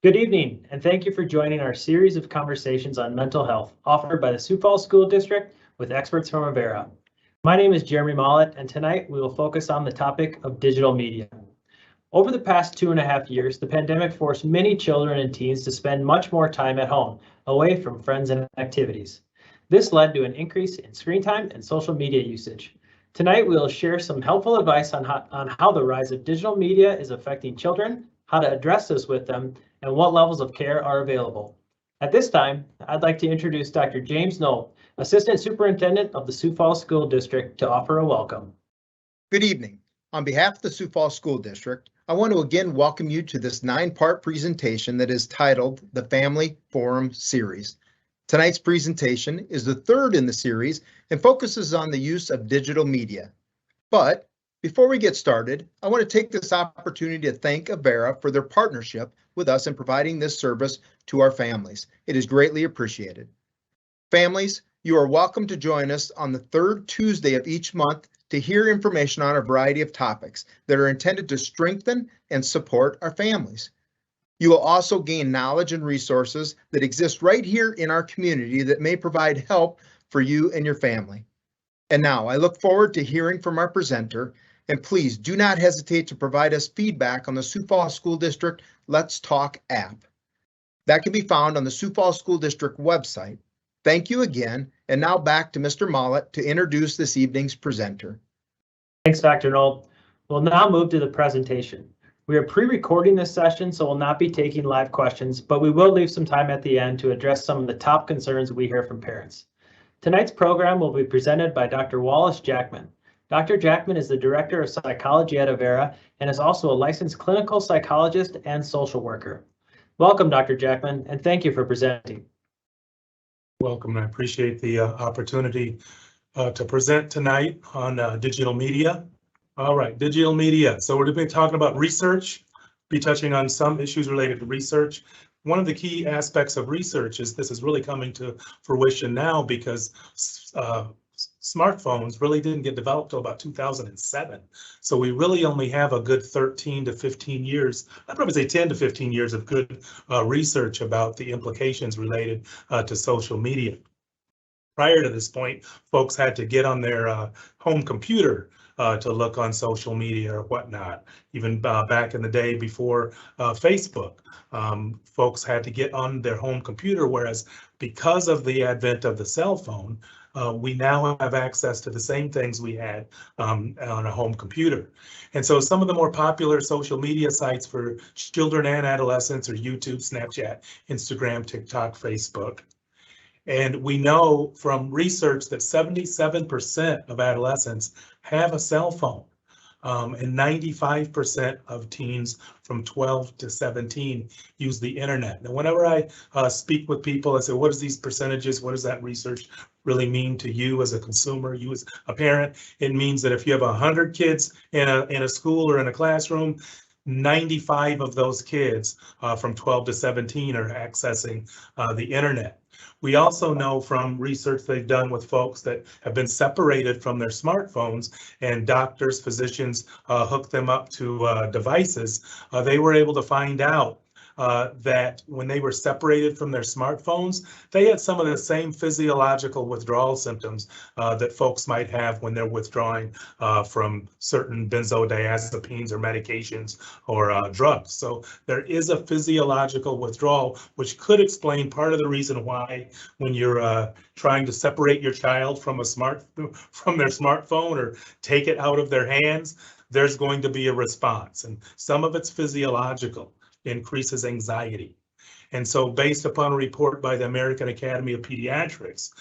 Good evening, and thank you for joining our series of conversations on mental health offered by the Sioux Falls School District with experts from Avera. My name is Jeremy Mollett, and tonight we will focus on the topic of digital media. Over the past 2.5 years, the pandemic forced many children and teens to spend much more time at home, away from friends and activities. This led to an increase in screen time and social media usage. Tonight, we will share some helpful advice on how the rise of digital media is affecting children, how to address this with them, and what levels of care are available. At this time, I'd like to introduce Dr. James Knoll, Assistant Superintendent of the Sioux Falls School District, to offer a welcome. Good evening. On behalf of the Sioux Falls School District, I want to again welcome you to this 9-part presentation that is titled the Family Forum Series. Tonight's presentation is the third in the series and focuses on the use of digital media. But before we get started, I want to take this opportunity to thank Avera for their partnership with us in providing this service to our families. It is greatly appreciated. Families, you are welcome to join us on the third Tuesday of each month to hear information on a variety of topics that are intended to strengthen and support our families. You will also gain knowledge and resources that exist right here in our community that may provide help for you and your family. And now I look forward to hearing from our presenter, and please do not hesitate to provide us feedback on the Sioux Falls School District Let's Talk app. That can be found on the Sioux Falls School District website. Thank you again, and now back to Mr. Mollett to introduce this evening's presenter. Thanks, Dr. Knoll. We'll now move to the presentation. We are pre-recording this session, so we'll not be taking live questions, but we will leave some time at the end to address some of the top concerns we hear from parents. Tonight's program will be presented by Dr. Wallace Jackman. Dr. Jackman is the Director of Psychology at Avera and is also a licensed clinical psychologist and social worker. Welcome, Dr. Jackman, and thank you for presenting. Welcome. I appreciate the opportunity to present tonight on digital media. All right, digital media. So we're going to be talking about research, be touching on some issues related to research. One of the key aspects of research is this is really coming to fruition now because smartphones really didn't get developed till about 2007. So we really only have a good 13 to 15 years, I'd probably say 10 to 15 years of good research about the implications related to social media. Prior to this point, folks had to get on their home computer to look on social media or whatnot. Even back in the day before Facebook, folks had to get on their home computer, whereas because of the advent of the cell phone, we now have access to the same things we had on a home computer. And so some of the more popular social media sites for children and adolescents are YouTube, Snapchat, Instagram, TikTok, Facebook. And we know from research that 77% of adolescents have a cell phone, and 95% of teens from 12 to 17 use the internet. Now, whenever I speak with people, I say, what is these percentages? What does that research really mean to you as a consumer, you as a parent? It means that if you have 100 kids in a school or in a classroom, 95 of those kids from 12 to 17 are accessing the internet. We also know from research they've done with folks that have been separated from their smartphones and doctors, physicians hook them up to devices. They were able to find out that when they were separated from their smartphones, they had some of the same physiological withdrawal symptoms that folks might have when they're withdrawing from certain benzodiazepines or medications or drugs. So there is a physiological withdrawal, which could explain part of the reason why when you're trying to separate your child from their smartphone or take it out of their hands, there's going to be a response, and some of it's physiological. Increases anxiety. And so based upon a report by the American Academy of Pediatrics,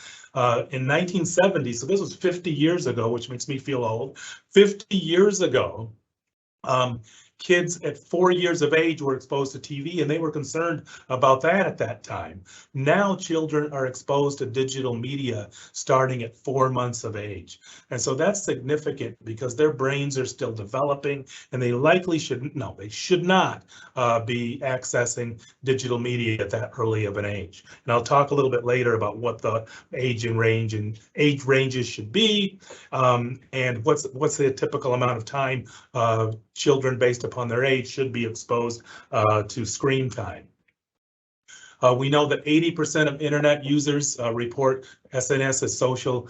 in 1970, so this was 50 years ago, which makes me feel old, 50 years ago, kids at 4 years of age were exposed to TV, and they were concerned about that at that time. Now children are exposed to digital media starting at 4 months of age. And so that's significant because their brains are still developing, and they likely they should not be accessing digital media at that early of an age. And I'll talk a little bit later about what the age ranges should be, and what's the typical amount of time children based upon their age should be exposed to screen time. We know that 80% of internet users report SNS as social.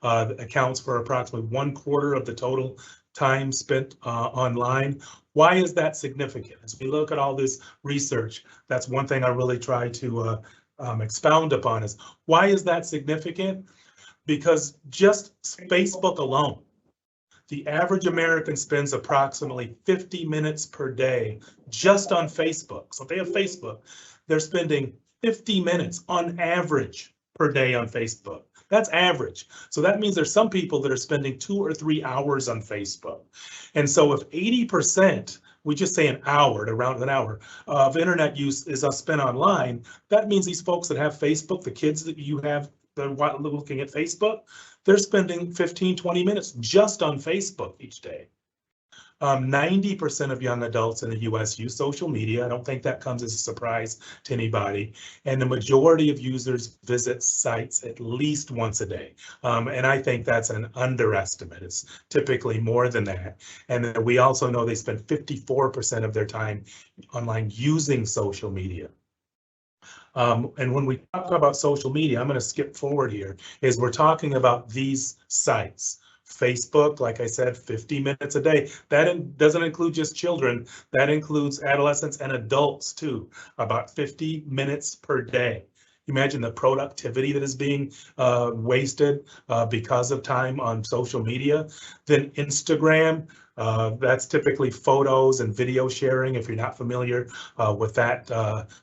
Accounts for approximately 1/4 of the total time spent online. Why is that significant? As we look at all this research, that's one thing I really try to expound upon is why is that significant? Because just Facebook alone, the average American spends approximately 50 minutes per day just on Facebook. So if they have Facebook, they're spending 50 minutes on average per day on Facebook. That's average. So that means there's some people that are spending 2 or 3 hours on Facebook. And so if 80%, we just say an hour, to round an hour, of internet use is spent online, that means these folks that have Facebook, the kids that you have that are looking at Facebook, they're spending 15, 20 minutes just on Facebook each day. 90% of young adults in the US use social media. I don't think that comes as a surprise to anybody. And the majority of users visit sites at least once a day. And I think that's an underestimate. It's typically more than that. And then we also know they spend 54% of their time online using social media. And when we talk about social media, I'm going to skip forward here, is we're talking about these sites. Facebook, like I said, 50 minutes a day. That doesn't include just children. That includes adolescents and adults too, about 50 minutes per day. Imagine the productivity that is being wasted because of time on social media. Then Instagram, that's typically photos and video sharing. If you're not familiar with that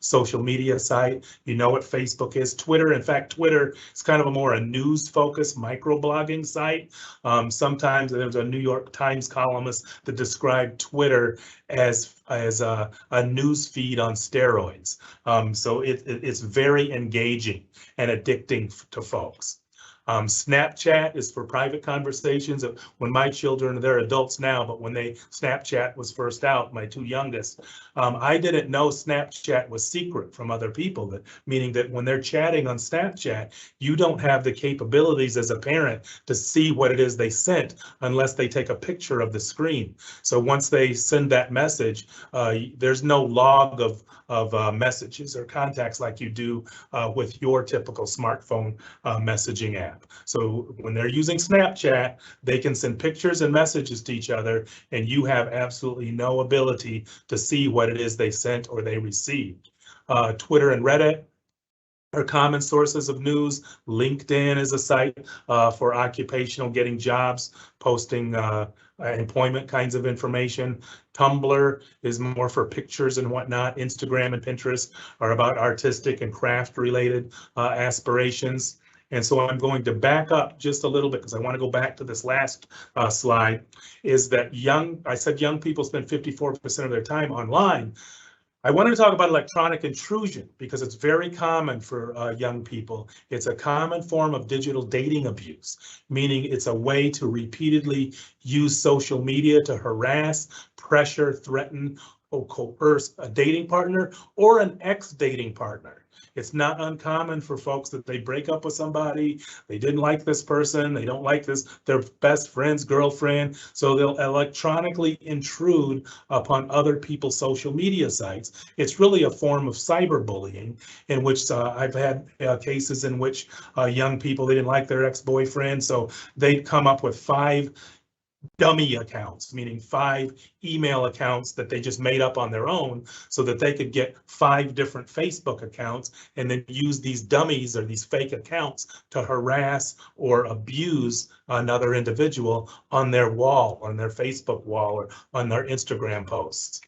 social media site, you know what Facebook is. Twitter, in fact, Twitter is kind of a news-focused microblogging site. Sometimes there's a New York Times columnist that described Twitter as a news feed on steroids. So it's very engaging and addicting to folks. Snapchat is for private conversations. When my children, they're adults now, but when Snapchat was first out, my 2 youngest, I didn't know Snapchat was secret from other people, meaning that when they're chatting on Snapchat, you don't have the capabilities as a parent to see what it is they sent unless they take a picture of the screen. So once they send that message, there's no log of messages or contacts like you do with your typical smartphone messaging app. So when they're using Snapchat, they can send pictures and messages to each other, and you have absolutely no ability to see what it is they sent or they received. Twitter and Reddit are common sources of news. LinkedIn is a site for occupational, getting jobs, posting employment kinds of information. Tumblr is more for pictures and whatnot. Instagram and Pinterest are about artistic and craft related aspirations. And so I'm going to back up just a little bit because I want to go back to this last slide, is that I said young people spend 54% of their time online. I wanted to talk about electronic intrusion because it's very common for young people. It's a common form of digital dating abuse, meaning it's a way to repeatedly use social media to harass, pressure, threaten, or coerce a dating partner or an ex-dating partner. It's not uncommon for folks that they break up with somebody, they didn't like this person, they don't like their best friend's girlfriend, so they'll electronically intrude upon other people's social media sites. It's really a form of cyberbullying in which I've had cases in which young people, they didn't like their ex-boyfriend, so they'd come up with 5 dummy accounts, meaning 5 email accounts that they just made up on their own so that they could get 5 different Facebook accounts and then use these dummies or these fake accounts to harass or abuse another individual on their wall, on their Facebook wall, or on their Instagram posts.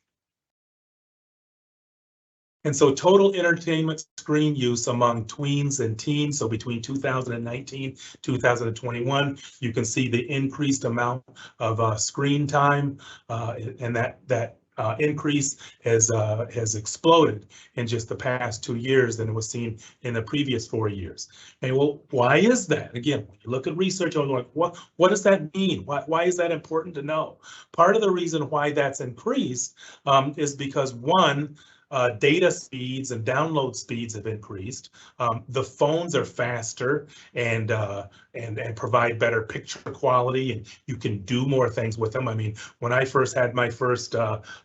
And so total entertainment screen use among tweens and teens, so between 2019, 2021, you can see the increased amount of screen time, and that increase has exploded in just the past 2 years than it was seen in the previous 4 years. And well, why is that? Again, when you look at research, I'm like, what does that mean? Why is that important to know? Part of the reason why that's increased is because, one, data speeds and download speeds have increased. The phones are faster and provide better picture quality, and you can do more things with them. I mean, when I first had my first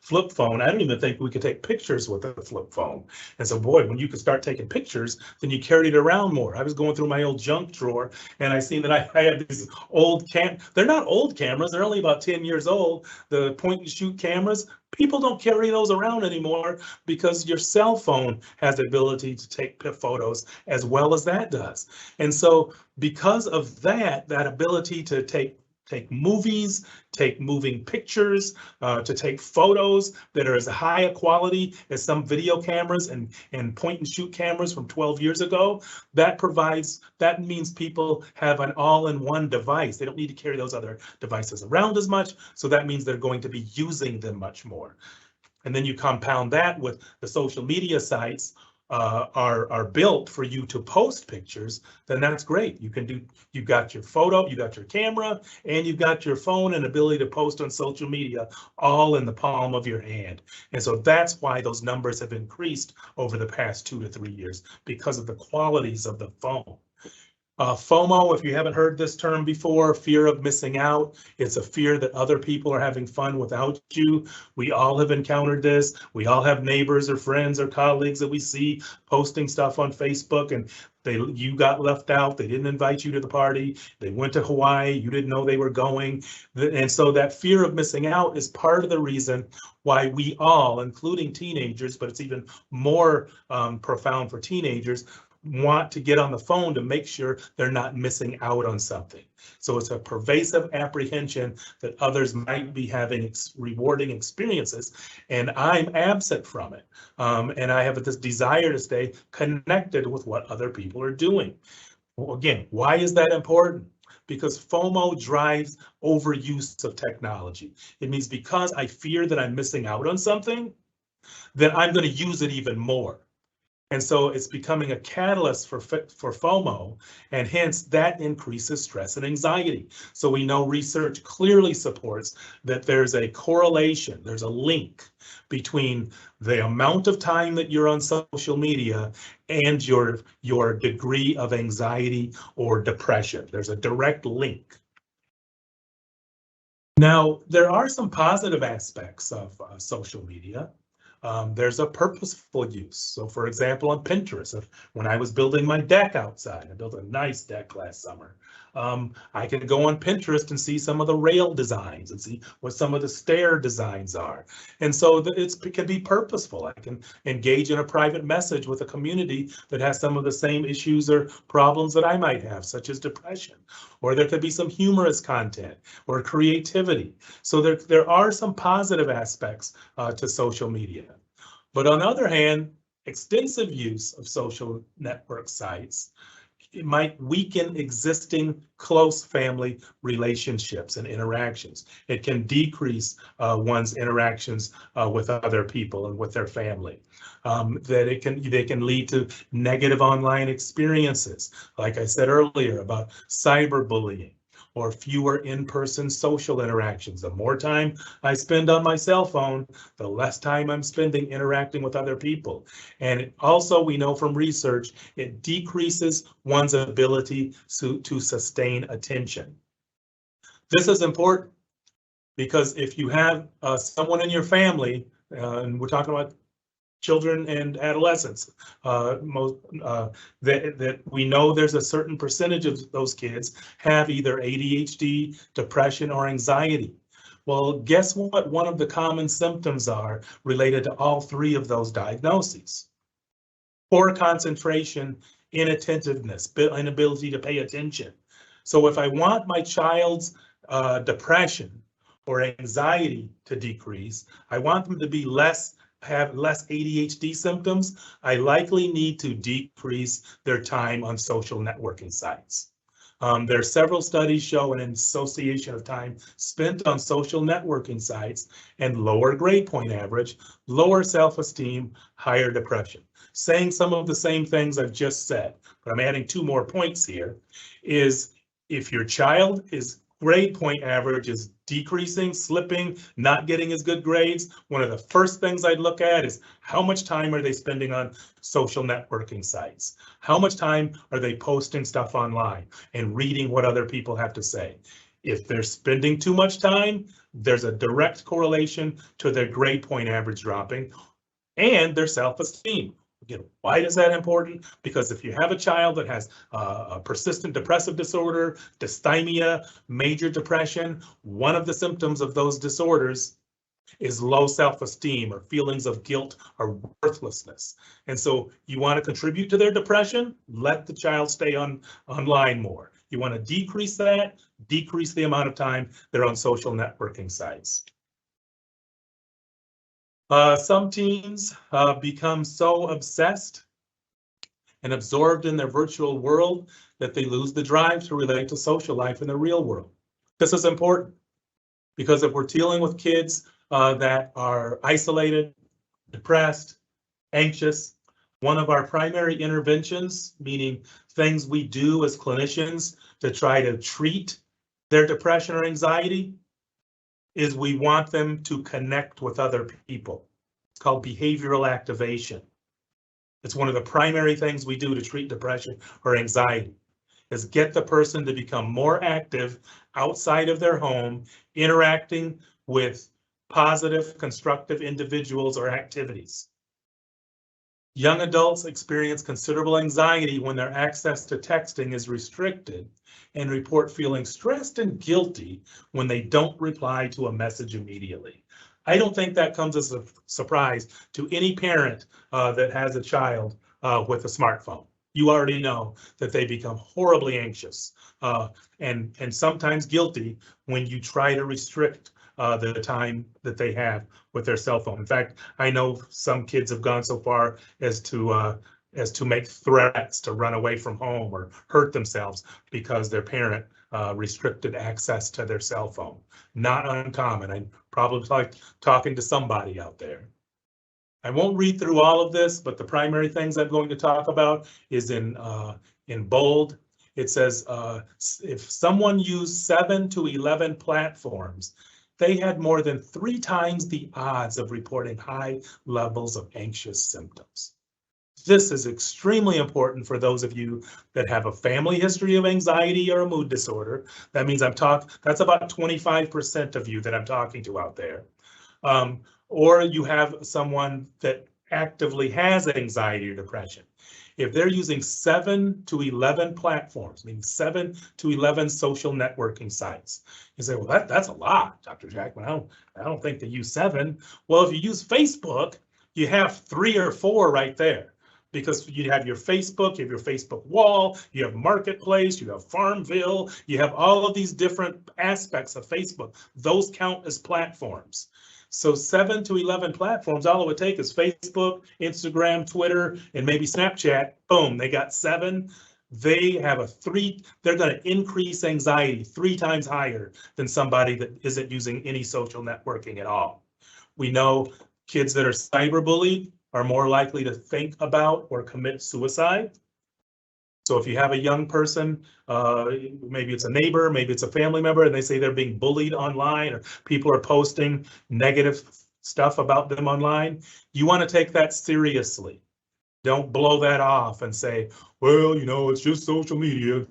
flip phone, I don't even think we could take pictures with a flip phone. And so, boy, when you could start taking pictures, then you carried it around more. I was going through my old junk drawer, and I seen that I had these old they're not old cameras, they're only about 10 years old. The point and shoot cameras, people don't carry those around anymore because your cell phone has the ability to take photos as well as that does. And so because of that ability to take movies, take moving pictures, to take photos that are as high a quality as some video cameras and point and shoot cameras from 12 years ago, that means people have an all-in-one device. They don't need to carry those other devices around as much. So that means they're going to be using them much more. And then you compound that with the social media sites are built for you to post pictures, then that's great. You've got your photo, you got your camera, and you've got your phone and ability to post on social media all in the palm of your hand. And so that's why those numbers have increased over the past 2 to 3 years, because of the qualities of the phone. FOMO, if you haven't heard this term before, fear of missing out. It's a fear that other people are having fun without you. We all have encountered this. We all have neighbors or friends or colleagues that we see posting stuff on Facebook, and you got left out. They didn't invite you to the party. They went to Hawaii. You didn't know they were going. And so that fear of missing out is part of the reason why we all, including teenagers, but it's even more profound for teenagers, want to get on the phone to make sure they're not missing out on something. So it's a pervasive apprehension that others might be having rewarding experiences, and I'm absent from it. And I have this desire to stay connected with what other people are doing. Well, again, why is that important? Because FOMO drives overuse of technology. It means because I fear that I'm missing out on something, then I'm going to use it even more. And so it's becoming a catalyst for FOMO, and hence that increases stress and anxiety. So we know research clearly supports that there's a correlation, there's a link between the amount of time that you're on social media and your degree of anxiety or depression. There's a direct link. Now, there are some positive aspects of social media. There's a purposeful use. So for example, on Pinterest, when I was building my deck outside, I built a nice deck last summer. I could go on Pinterest and see some of the rail designs and see what some of the stair designs are. And so it can be purposeful. I can engage in a private message with a community that has some of the same issues or problems that I might have, such as depression. Or there could be some humorous content or creativity. So there are some positive aspects to social media. But on the other hand, extensive use of social network sites, it might weaken existing close family relationships and interactions. It can decrease one's interactions with other people and with their family. They can lead to negative online experiences, like I said earlier, about cyberbullying or fewer in-person social interactions. The more time I spend on my cell phone, the less time I'm spending interacting with other people. And also, we know from research, it decreases one's ability to sustain attention. This is important because if you have someone in your family, and we're talking about children and adolescents, that we know there's a certain percentage of those kids have either ADHD, depression, or anxiety. Well, guess what one of the common symptoms are related to all three of those diagnoses? Poor concentration, inattentiveness, inability to pay attention. So if I want my child's depression or anxiety to decrease, I want them to be have less ADHD symptoms, I likely need to decrease their time on social networking sites. There are several studies showing an association of time spent on social networking sites and lower grade point average, lower self-esteem, higher depression. Saying some of the same things I've just said, but I'm adding 2 more points here, is if your child is grade point average is decreasing, slipping, not getting as good grades, one of the first things I'd look at is how much time are they spending on social networking sites? How much time are they posting stuff online and reading what other people have to say? If they're spending too much time, there's a direct correlation to their grade point average dropping and their self-esteem. Again, why is that important? Because if you have a child that has a persistent depressive disorder, dysthymia, major depression, one of the symptoms of those disorders is low self-esteem or feelings of guilt or worthlessness. And so you want to contribute to their depression, let the child stay online more. You want to decrease that, decrease the amount of time they're on social networking sites. Some teens become so obsessed and absorbed in their virtual world that they lose the drive to relate to social life in the real world. This is important because if we're dealing with kids that are isolated, depressed, anxious, one of our primary interventions, meaning things we do as clinicians to try to treat their depression or anxiety, is we want them to connect with other people. It's called behavioral activation. It's one of the primary things we do to treat depression or anxiety, is get the person to become more active outside of their home, interacting with positive, constructive individuals or activities. Young adults experience considerable anxiety when their access to texting is restricted and report feeling stressed and guilty when they don't reply to a message immediately. I don't think that comes as a surprise to any parent that has a child with a smartphone. You already know that they become horribly anxious and sometimes guilty when you try to restrict the time that they have with their cell phone. In fact, I know some kids have gone so far as to make threats to run away from home or hurt themselves because their parent restricted access to their cell phone. Not uncommon. I'm probably like talking to somebody out there. I won't read through all of this, but the primary things I'm going to talk about is in bold. It says if someone used 7 to 11 platforms, they had more than 3 times the odds of reporting high levels of anxious symptoms. This is extremely important for those of you that have a family history of anxiety or a mood disorder. That means that's about 25% of you that I'm talking to out there. Or you have someone that actively has anxiety or depression. If they're using 7 to 11 platforms, meaning 7 to 11 social networking sites, you say, well, that's a lot, Dr. Jackman. I don't think they use 7. Well, if you use Facebook, you have 3 or 4 right there. Because you have your Facebook, you have your Facebook wall, you have Marketplace, you have Farmville, you have all of these different aspects of Facebook. Those count as platforms. So 7 to 11 platforms, all it would take is Facebook, Instagram, Twitter, and maybe Snapchat. Boom, they got 7. They have they're going to increase anxiety 3 times higher than somebody that isn't using any social networking at all. We know kids that are cyberbullied are more likely to think about or commit suicide. So if you have a young person, maybe it's a neighbor, maybe it's a family member, and they say they're being bullied online or people are posting negative stuff about them online, you want to take that seriously. Don't blow that off and say, well, it's just social media,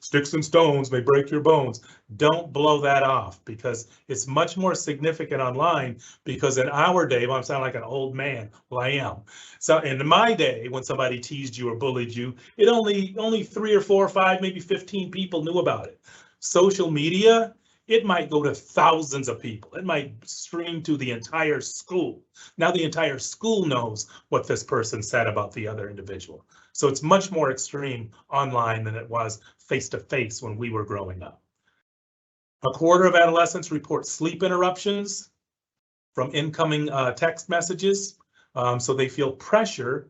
sticks and stones may break your bones. Don't blow that off because it's much more significant online because in our day, well, I sound like an old man. Well, I am. So in my day, when somebody teased you or bullied you, it only 3 or 4 or 5, maybe 15 people knew about it. Social media, it might go to thousands of people. It might stream to the entire school. Now the entire school knows what this person said about the other individual. So it's much more extreme online than it was face-to-face when we were growing up. A quarter of adolescents report sleep interruptions from incoming text messages. So they feel pressure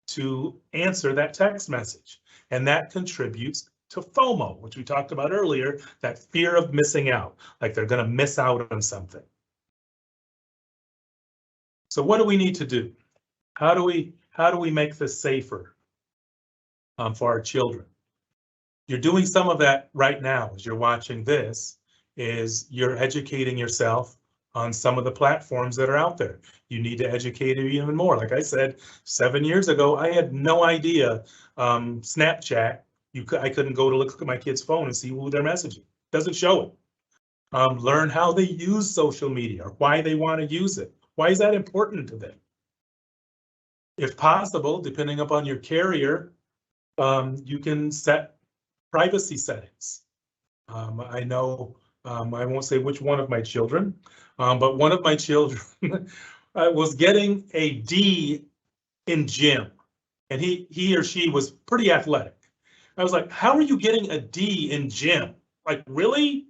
to answer that text message. And that contributes to FOMO, which we talked about earlier, that fear of missing out, like they're going to miss out on something. So what do we need to do? How do we make this safer for our children? You're doing some of that right now as you're watching this, is you're educating yourself on some of the platforms that are out there. You need to educate even more. Like I said, 7 years ago, I had no idea Snapchat, I couldn't go to look at my kid's phone and see who they're messaging. Doesn't show it. Learn how they use social media, or why they want to use it. Why is that important to them? If possible, depending upon your carrier, you can set privacy settings. I know, I won't say which one of my children, but one of my children was getting a D in gym, and he or she was pretty athletic. I was like, how are you getting a D in gym? Like, really?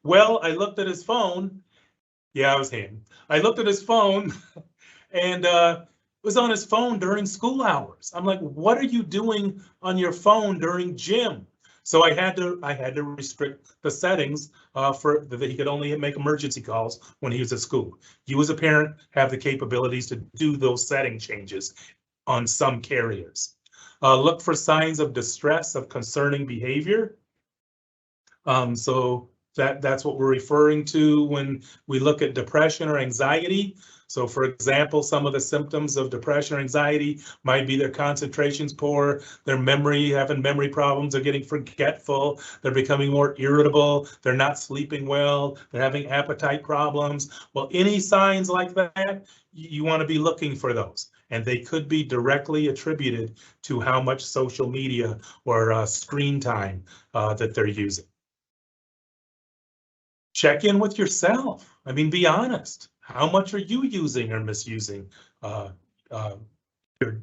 Well, I looked at his phone. Yeah, it was him. I looked at his phone and it was on his phone during school hours. I'm like, what are you doing on your phone during gym? So I had to restrict the settings for that he could only make emergency calls when he was at school. You as a parent have the capabilities to do those setting changes on some carriers. Look for signs of distress, of concerning behavior. So that's what we're referring to when we look at depression or anxiety. So for example, some of the symptoms of depression or anxiety might be their concentration's poor, their memory, having memory problems, they're getting forgetful, they're becoming more irritable, they're not sleeping well, they're having appetite problems. Well, any signs like that, you want to be looking for those. And they could be directly attributed to how much social media or screen time that they're using. Check in with yourself. I mean, be honest. How much are you using or misusing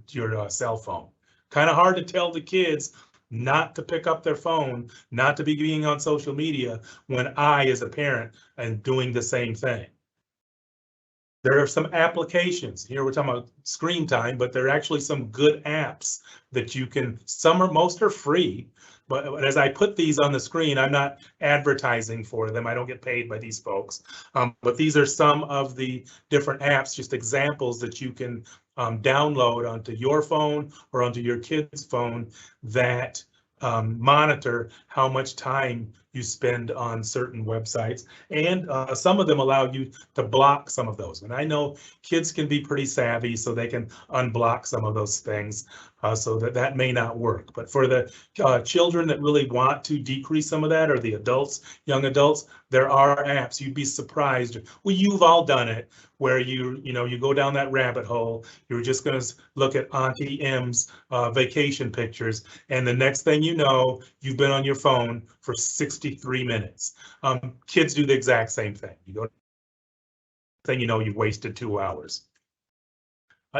your cell phone? Kind of hard to tell the kids not to pick up their phone, not to be being on social media when I, as a parent, am doing the same thing. There are some applications. Here we're talking about screen time, but there are actually some good apps that you can, most are free, but as I put these on the screen, I'm not advertising for them. I don't get paid by these folks. But these are some of the different apps, just examples that you can download onto your phone or onto your kid's phone that monitor how much time you spend on certain websites, and some of them allow you to block some of those. And I know kids can be pretty savvy, so they can unblock some of those things, so that may not work. But for the children that really want to decrease some of that, or the adults, young adults, there are apps. You'd be surprised. Well, you've all done it, where you go down that rabbit hole. You're just going to look at Auntie M's vacation pictures, and the next thing you know, you've been on your phone for 63 minutes. Kids do the exact same thing. You go, then you know you've wasted 2 hours.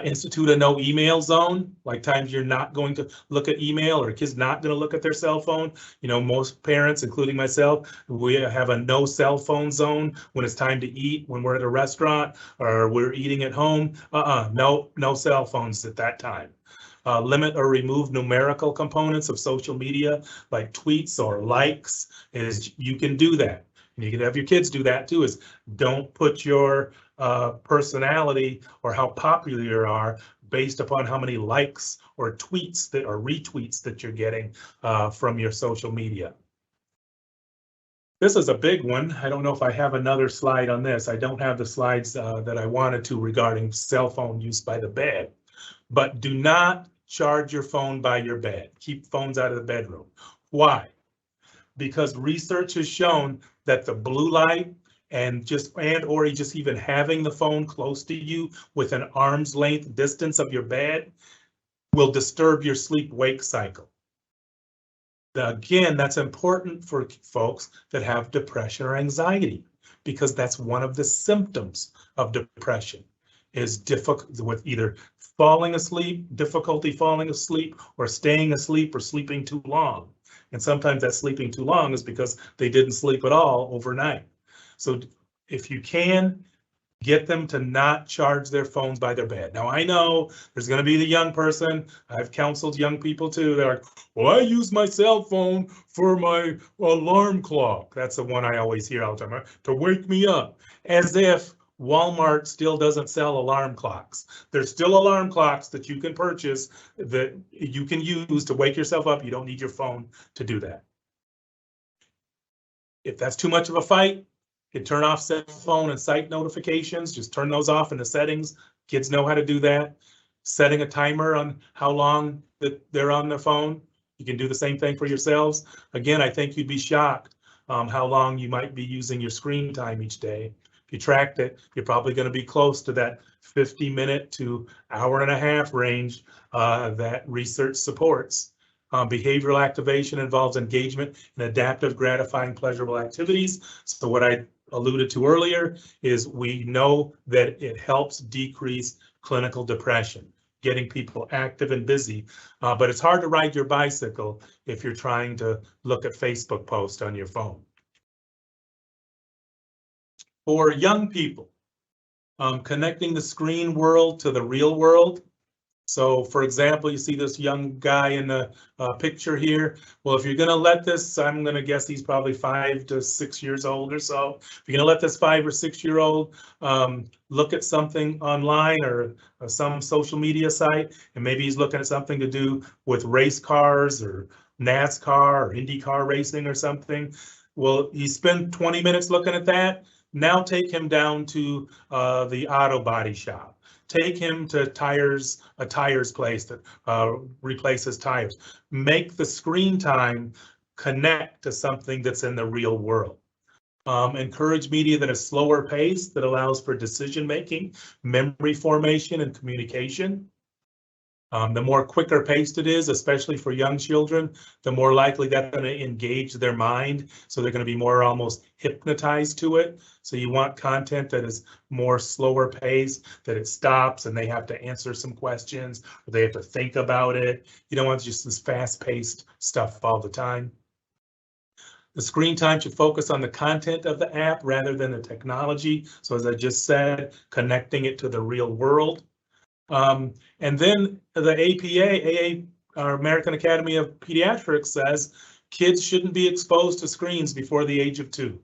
Institute a no email zone, like times you're not going to look at email, or a kid's not going to look at their cell phone. Most parents, including myself, we have a no cell phone zone when it's time to eat, when we're at a restaurant or we're eating at home. No cell phones at that time. Limit or remove numerical components of social media, like tweets or likes. You can do that. And you can have your kids do that too, is don't put your personality or how popular you are based upon how many likes or tweets or retweets that you're getting from your social media. This is a big one. I don't know if I have another slide on this. I don't have the slides that I wanted to regarding cell phone use by the bed, but do not charge your phone by your bed. Keep phones out of the bedroom. Why? Because research has shown that the blue light or just even having the phone close to you with an arm's length distance of your bed will disturb your sleep-wake cycle. Again, that's important for folks that have depression or anxiety, because that's one of the symptoms of depression, is difficult with either falling asleep, difficulty falling asleep, or staying asleep, or sleeping too long. And sometimes that sleeping too long is because they didn't sleep at all overnight. So if you can, get them to not charge their phones by their bed. Now, I know there's going to be the young person. I've counseled young people too. They're like, well, I use my cell phone for my alarm clock. That's the one I always hear all the time, to wake me up. As if Walmart still doesn't sell alarm clocks. There's still alarm clocks that you can purchase that you can use to wake yourself up. You don't need your phone to do that. If that's too much of a fight, you can turn off cell phone and site notifications. Just turn those off in the settings. Kids know how to do that. Setting a timer on how long that they're on the phone. You can do the same thing for yourselves. Again, I think you'd be shocked how long you might be using your screen time each day. If you tracked it, you're probably going to be close to that 50-minute to hour-and-a-half range that research supports. Behavioral activation involves engagement in adaptive, gratifying, pleasurable activities. So what I alluded to earlier is we know that it helps decrease clinical depression, getting people active and busy. But it's hard to ride your bicycle if you're trying to look at Facebook posts on your phone. For young people, connecting the screen world to the real world. So for example, you see this young guy in the picture here. Well, if you're going to let this, I'm going to guess he's probably 5 to 6 years old or so. If you're going to let this 5 or 6 year old look at something online or some social media site, and maybe he's looking at something to do with race cars or NASCAR or IndyCar racing or something. Well, he spent 20 minutes looking at that. Now take him down to the auto body shop. Take him to a tires place that replaces tires. Make the screen time connect to something that's in the real world. Encourage media that is slower paced, that allows for decision making, memory formation, and communication. The more quicker paced it is, especially for young children, the more likely that's going to engage their mind. So they're going to be more almost hypnotized to it. So you want content that is more slower paced, that it stops and they have to answer some questions or they have to think about it. You don't want just this fast paced stuff all the time. The screen time should focus on the content of the app rather than the technology. So as I just said, connecting it to the real world. And then the AA, our American Academy of Pediatrics, says kids shouldn't be exposed to screens before the age of 2.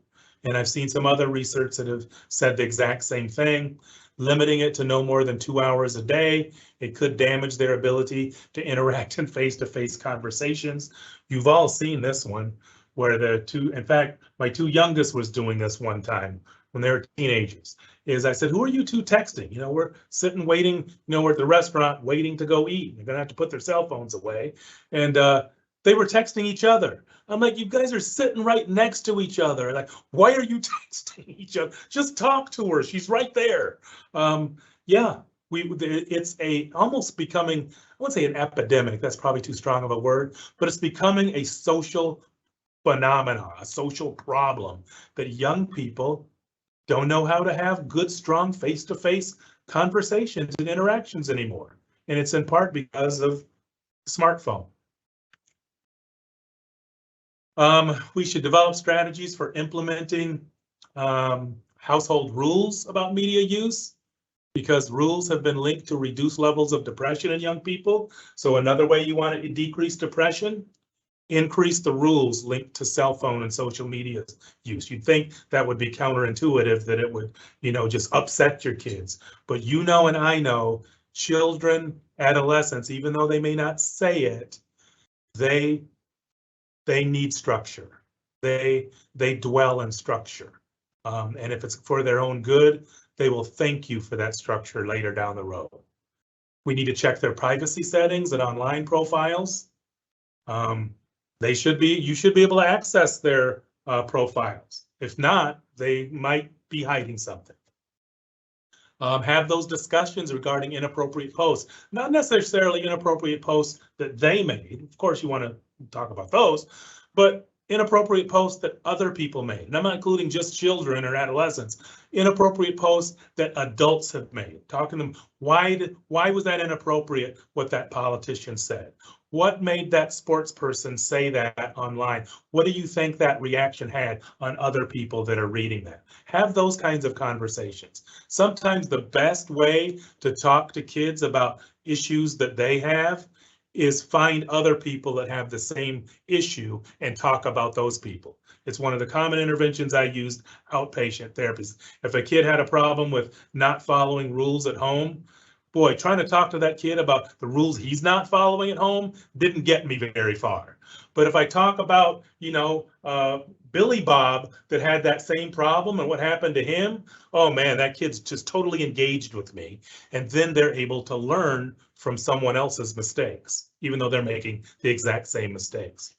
And I've seen some other research that have said the exact same thing. Limiting it to no more than 2 hours a day, it could damage their ability to interact in face-to-face conversations. You've all seen this one where in fact, my 2 youngest was doing this one time when they were teenagers. Is I said, who are you 2 texting? You know, we're sitting waiting, we're at the restaurant waiting to go eat. They're gonna have to put their cell phones away. And they were texting each other. I'm like, you guys are sitting right next to each other. Like, why are you texting each other? Just talk to her. She's right there. Yeah, it's almost becoming, I wouldn't say an epidemic. That's probably too strong of a word, but it's becoming a social phenomenon, a social problem that young people don't know how to have good, strong face-to-face conversations and interactions anymore. And it's in part because of the smartphone. We should develop strategies for implementing household rules about media use, because rules have been linked to reduced levels of depression in young people. So another way you want to decrease depression, increase the rules linked to cell phone and social media use. You'd think that would be counterintuitive, that it would, just upset your kids. But and I know children, adolescents, even though they may not say it, they need structure. They dwell in structure. And if it's for their own good, they will thank you for that structure later down the road. We need to check their privacy settings and online profiles. You should be able to access their profiles. If not, they might be hiding something. Have those discussions regarding inappropriate posts, not necessarily inappropriate posts that they made. Of course, you want to talk about those, but inappropriate posts that other people made. And I'm not including just children or adolescents. Inappropriate posts that adults have made. Talking to them, why was that inappropriate, what that politician said? What made that sports person say that online? What do you think that reaction had on other people that are reading that? Have those kinds of conversations. Sometimes the best way to talk to kids about issues that they have is find other people that have the same issue and talk about those people. It's one of the common interventions I used, outpatient therapies. If a kid had a problem with not following rules at home, boy, trying to talk to that kid about the rules he's not following at home didn't get me very far. But if I talk about, Billy Bob that had that same problem and what happened to him, oh man, that kid's just totally engaged with me. And then they're able to learn from someone else's mistakes, even though they're making the exact same mistakes.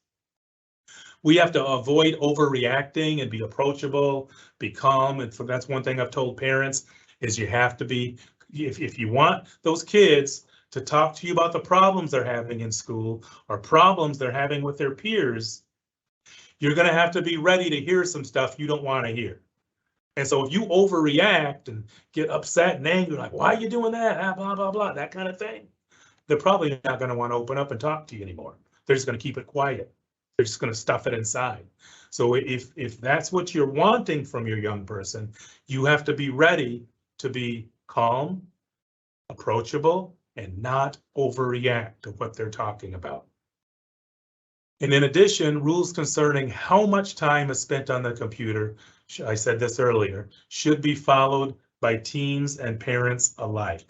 We have to avoid overreacting and be approachable, be calm. And that's one thing I've told parents is you have to be, if you want those kids to talk to you about the problems they're having in school or problems they're having with their peers, you're going to have to be ready to hear some stuff you don't want to hear. And so if you overreact and get upset and angry, like, why are you doing that? Blah, blah, blah, that kind of thing, they're probably not going to want to open up and talk to you anymore. They're just going to keep it quiet. They're just going to stuff it inside. So if that's what you're wanting from your young person, you have to be ready to be calm, approachable, and not overreact to what they're talking about. And in addition, rules concerning how much time is spent on the computer, I said this earlier, should be followed by teens and parents alike.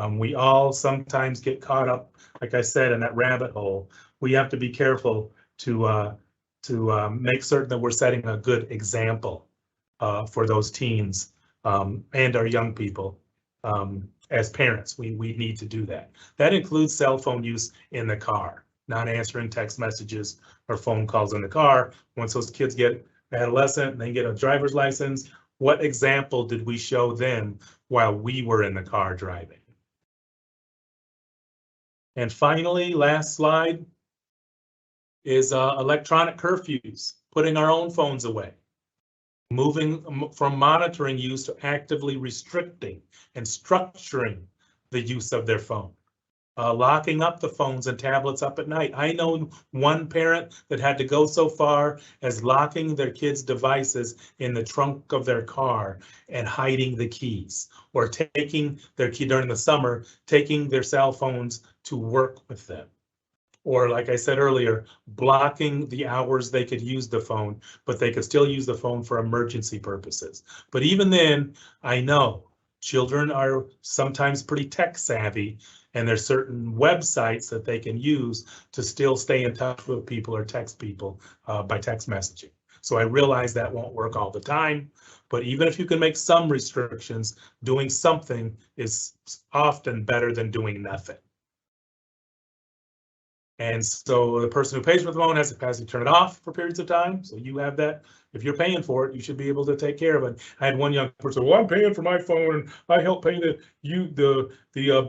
We all sometimes get caught up, like I said, in that rabbit hole. We have to be careful to make certain that we're setting a good example for those teens and our young people. As parents, we need to do that. That includes cell phone use in the car, not answering text messages or phone calls in the car. Once those kids get adolescent and they get a driver's license, what example did we show them while we were in the car driving? And finally, last slide is electronic curfews, putting our own phones away. Moving from monitoring use to actively restricting and structuring the use of their phone. Locking up the phones and tablets up at night. I know one parent that had to go so far as locking their kids' devices in the trunk of their car and hiding the keys, or taking their key during the summer, taking their cell phones to work with them. Or like I said earlier, blocking the hours they could use the phone, but they could still use the phone for emergency purposes. But even then, I know children are sometimes pretty tech savvy, and there's certain websites that they can use to still stay in touch with people or text people by text messaging. So I realize that won't work all the time, but even if you can make some restrictions, doing something is often better than doing nothing. And so the person who pays for the phone has the capacity to turn it off for periods of time. So you have that. If you're paying for it, you should be able to take care of it. I had one young person, well, I'm paying for my phone and I help pay the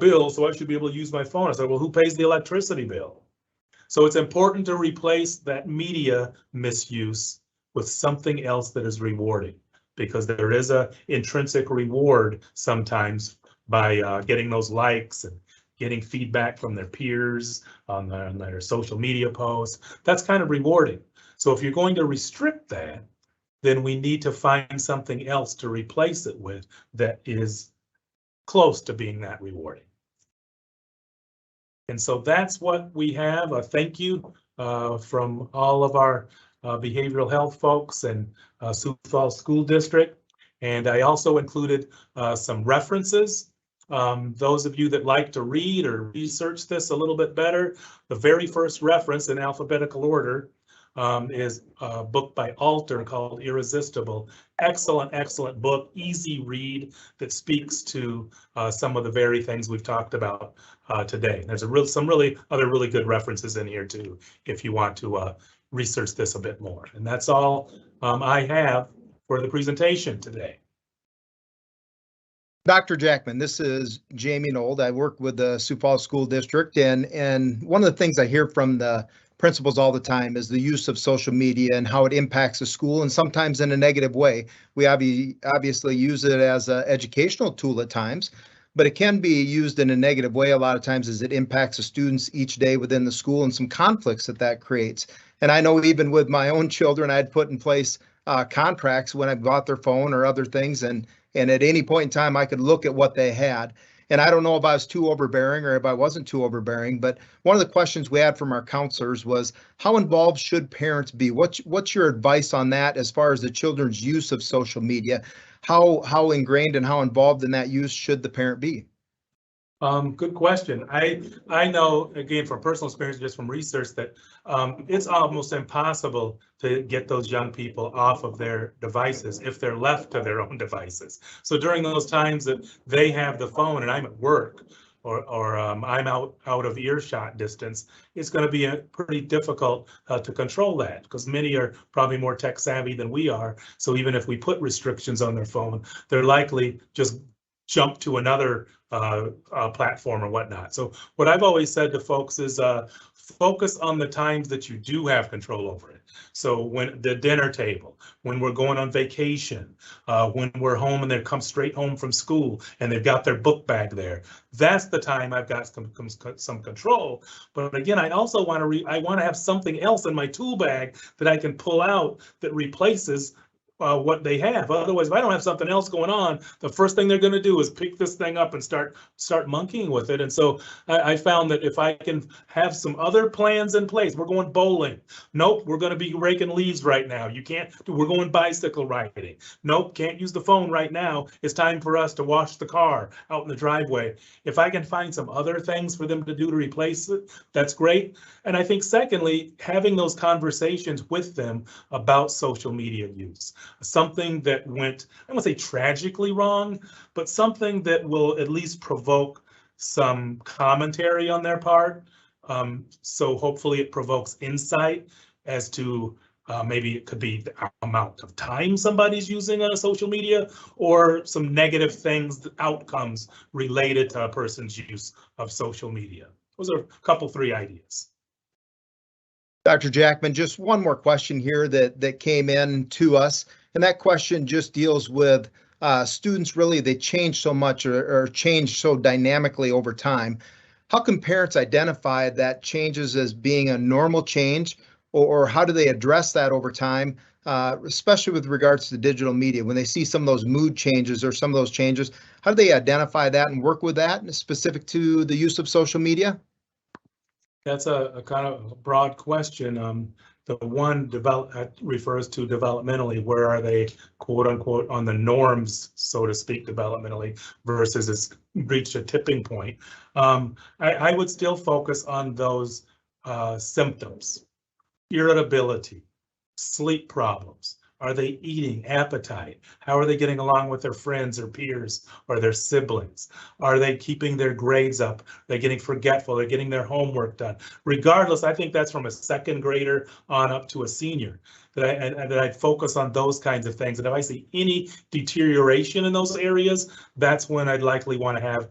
bill, so I should be able to use my phone. I said, well, who pays the electricity bill? So it's important to replace that media misuse with something else that is rewarding, because there is a intrinsic reward sometimes by getting those likes and getting feedback from their peers on their social media posts. That's kind of rewarding. So if you're going to restrict that, then we need to find something else to replace it with that is close to being that rewarding. And so that's what we have. A thank you from all of our behavioral health folks and Sioux Falls School District. And I also included some references. Those of you that like to read or research this a little bit better, the very first reference in alphabetical order is a book by Alter called Irresistible. Excellent, excellent book, easy read that speaks to some of the very things we've talked about today. There's some other really good references in here too, if you want to research this a bit more. And that's all I have for the presentation today. Dr. Jackman, this is Jamie Nold. I work with the Sioux Falls School District, and one of the things I hear from the principals all the time is the use of social media and how it impacts the school, and sometimes in a negative way. We obviously use it as an educational tool at times, but it can be used in a negative way a lot of times as it impacts the students each day within the school and some conflicts that creates. And I know even with my own children, I'd put in place contracts when I bought their phone or other things, and at any point in time, I could look at what they had. And I don't know if I was too overbearing or if I wasn't too overbearing, but one of the questions we had from our counselors was, how involved should parents be? What's your advice on that as far as the children's use of social media? How ingrained and how involved in that use should the parent be? Good question. I know, again, from personal experience, just from research, that it's almost impossible to get those young people off of their devices if they're left to their own devices. So during those times that they have the phone and I'm at work, or I'm out of earshot distance, it's going to be pretty difficult to control that, because many are probably more tech savvy than we are. So even if we put restrictions on their phone, they're likely just jump to another platform or whatnot. So what I've always said to folks is focus on the times that you do have control over it. So when the dinner table, when we're going on vacation, when we're home and they come straight home from school and they've got their book bag there, that's the time I've got some control. But again, I also want to have something else in my tool bag that I can pull out that replaces what they have. Otherwise, if I don't have something else going on, the first thing they're going to do is pick this thing up and start monkeying with it. And so I found that if I can have some other plans in place, we're going bowling. Nope, we're going to be raking leaves right now. You can't. We're going bicycle riding. Nope, can't use the phone right now. It's time for us to wash the car out in the driveway. If I can find some other things for them to do to replace it, that's great. And I think secondly, having those conversations with them about social media use. Something that went, I won't say tragically wrong, but something that will at least provoke some commentary on their part. So hopefully it provokes insight as to maybe it could be the amount of time somebody's using social media, or some negative things, outcomes related to a person's use of social media. Those are a couple, 3 ideas. Dr. Jackman, just one more question here that came in to us. And that question just deals with students. Really, they change so much or change so dynamically over time. How can parents identify that changes as being a normal change, or how do they address that over time, especially with regards to digital media? When they see some of those mood changes or some of those changes, how do they identify that and work with that specific to the use of social media? That's a kind of broad question. The one refers to developmentally. Where are they, quote unquote, on the norms, so to speak, developmentally, versus it's reached a tipping point? I would still focus on those symptoms: irritability, sleep problems. Are they eating? Appetite? How are they getting along with their friends or peers or their siblings? Are they keeping their grades up? They're getting forgetful. They're getting their homework done. Regardless, I think that's from a second grader on up to a senior. That I'd focus on those kinds of things. And if I see any deterioration in those areas, that's when I'd likely want to have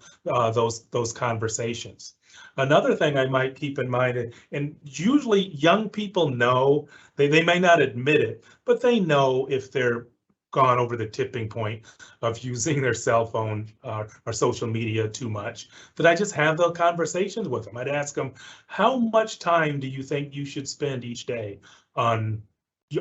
those conversations. Another thing I might keep in mind, and usually young people know, they may not admit it, but they know if they're gone over the tipping point of using their cell phone or social media too much, that I just have those conversations with them. I'd ask them, how much time do you think you should spend each day on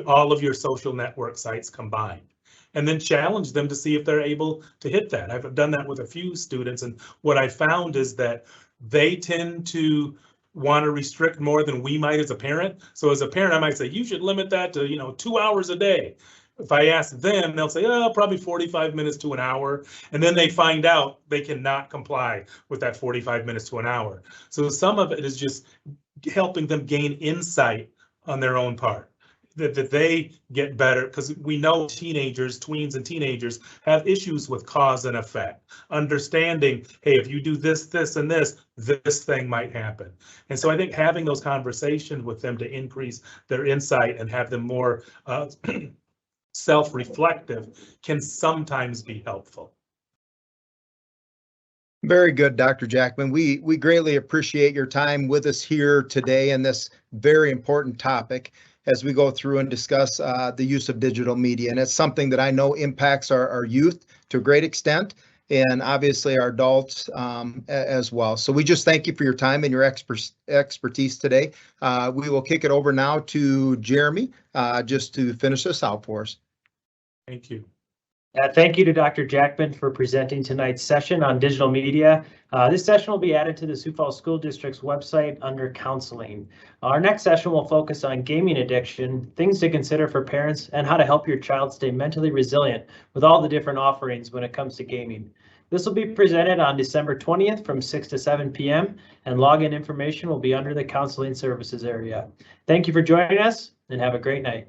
all of your social network sites combined? And then challenge them to see if they're able to hit that. I've done that with a few students, and what I found is that they tend to want to restrict more than we might as a parent. So as a parent, I might say, you should limit that to, 2 hours a day. If I ask them, they'll say, oh, probably 45 minutes to an hour. And then they find out they cannot comply with that 45 minutes to an hour. So some of it is just helping them gain insight on their own part. That they get better, because we know tweens and teenagers have issues with cause and effect. Understanding, hey, if you do this, this, and this thing might happen. And so I think having those conversations with them to increase their insight and have them more self-reflective can sometimes be helpful. Very good, Dr. Jackman. We greatly appreciate your time with us here today in this very important topic as we go through and discuss the use of digital media. And it's something that I know impacts our youth to a great extent, and obviously our adults as well. So we just thank you for your time and your expertise today. We will kick it over now to Jeremy just to finish this out for us. Thank you. Thank you to Dr. Jackman for presenting tonight's session on digital media. This session will be added to the Sioux Falls School District's website under counseling. Our next session will focus on gaming addiction, things to consider for parents, and how to help your child stay mentally resilient with all the different offerings when it comes to gaming. This will be presented on December 20th from 6 to 7 p.m. and login information will be under the counseling services area. Thank you for joining us and have a great night.